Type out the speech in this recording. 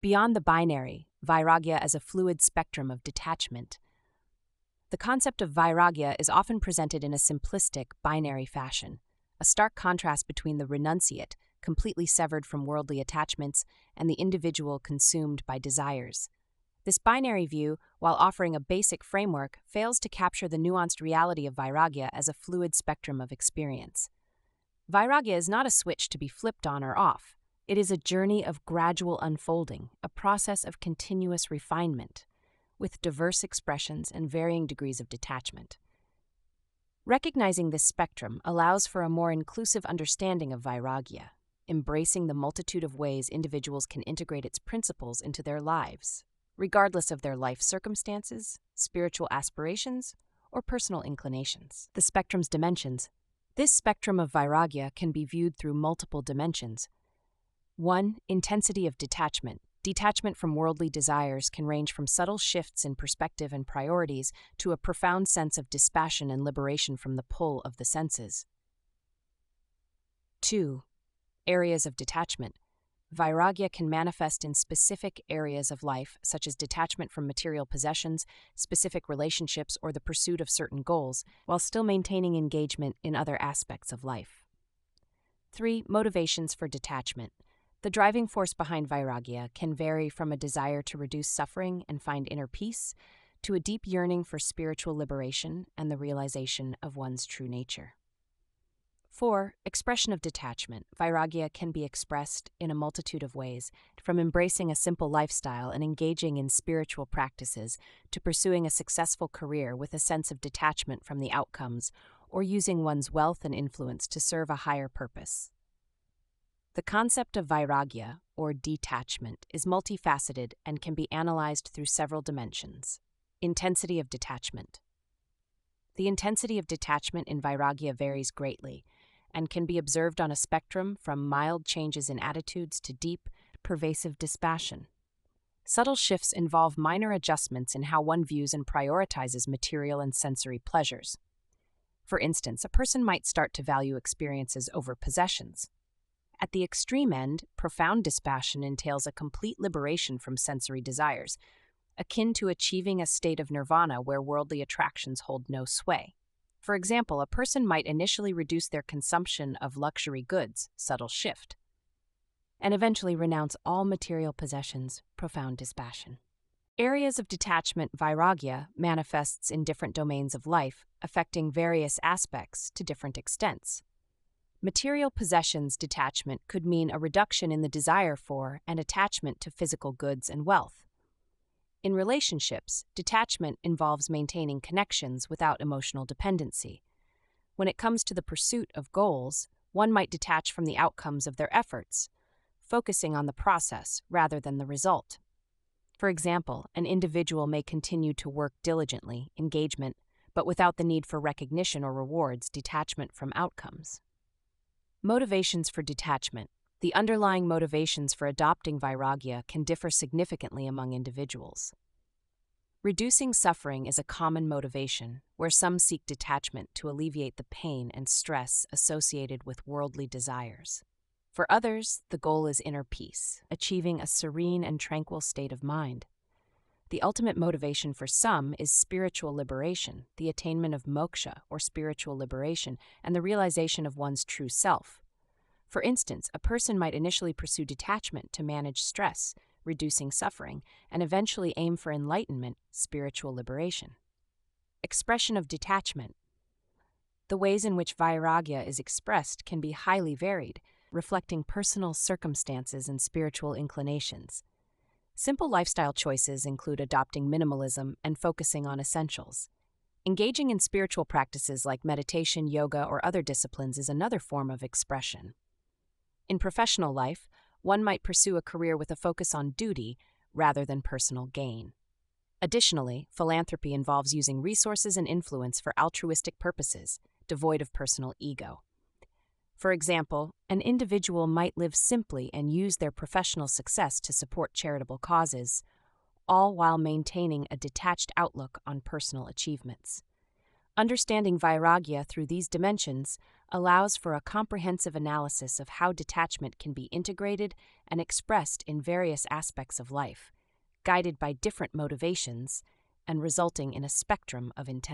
Beyond the binary, Vairagya as a fluid spectrum of detachment. The concept of Vairagya is often presented in a simplistic, binary fashion, a stark contrast between the renunciate, completely severed from worldly attachments, and the individual consumed by desires. This binary view, while offering a basic framework, fails to capture the nuanced reality of Vairagya as a fluid spectrum of experience. Vairagya is not a switch to be flipped on or off. It is a journey of gradual unfolding, a process of continuous refinement, with diverse expressions and varying degrees of detachment. Recognizing this spectrum allows for a more inclusive understanding of Vairagya, embracing the multitude of ways individuals can integrate its principles into their lives, regardless of their life circumstances, spiritual aspirations, or personal inclinations. The spectrum's dimensions. This spectrum of Vairagya can be viewed through multiple dimensions. 1. Intensity of detachment. Detachment from worldly desires can range from subtle shifts in perspective and priorities to a profound sense of dispassion and liberation from the pull of the senses. 2. Areas of detachment. Vairagya can manifest in specific areas of life, such as detachment from material possessions, specific relationships, or the pursuit of certain goals, while still maintaining engagement in other aspects of life. 3. Motivations for detachment. The driving force behind Vairagya can vary from a desire to reduce suffering and find inner peace to a deep yearning for spiritual liberation and the realization of one's true nature. 4. Expression of detachment. Vairagya can be expressed in a multitude of ways, from embracing a simple lifestyle and engaging in spiritual practices to pursuing a successful career with a sense of detachment from the outcomes, or using one's wealth and influence to serve a higher purpose. The concept of Vairagya, or detachment, is multifaceted and can be analyzed through several dimensions. Intensity of detachment. The intensity of detachment in Vairagya varies greatly and can be observed on a spectrum from mild changes in attitudes to deep, pervasive dispassion. Subtle shifts involve minor adjustments in how one views and prioritizes material and sensory pleasures. For instance, a person might start to value experiences over possessions. At the extreme end, profound dispassion entails a complete liberation from sensory desires, akin to achieving a state of nirvana where worldly attractions hold no sway. For example, a person might initially reduce their consumption of luxury goods, subtle shift, and eventually renounce all material possessions, profound dispassion. Areas of detachment. Vairagya manifests in different domains of life, affecting various aspects to different extents. Material possessions detachment could mean a reduction in the desire for and attachment to physical goods and wealth. In relationships, detachment involves maintaining connections without emotional dependency. When it comes to the pursuit of goals, one might detach from the outcomes of their efforts, focusing on the process rather than the result. For example, an individual may continue to work diligently, engagement, but without the need for recognition or rewards, detachment from outcomes. Motivations for detachment. The underlying motivations for adopting Vairagya can differ significantly among individuals. Reducing suffering is a common motivation, where some seek detachment to alleviate the pain and stress associated with worldly desires. For others, the goal is inner peace, achieving a serene and tranquil state of mind. The ultimate motivation for some is spiritual liberation, the attainment of moksha, or spiritual liberation, and the realization of one's true self. For instance, a person might initially pursue detachment to manage stress, reducing suffering, and eventually aim for enlightenment, spiritual liberation. Expression of detachment. The ways in which Vairagya is expressed can be highly varied, reflecting personal circumstances and spiritual inclinations. Simple lifestyle choices include adopting minimalism and focusing on essentials. Engaging in spiritual practices like meditation, yoga, or other disciplines is another form of expression. In professional life, one might pursue a career with a focus on duty rather than personal gain. Additionally, philanthropy involves using resources and influence for altruistic purposes, devoid of personal ego. For example, an individual might live simply and use their professional success to support charitable causes, all while maintaining a detached outlook on personal achievements. Understanding Vairagya through these dimensions allows for a comprehensive analysis of how detachment can be integrated and expressed in various aspects of life, guided by different motivations and resulting in a spectrum of intent.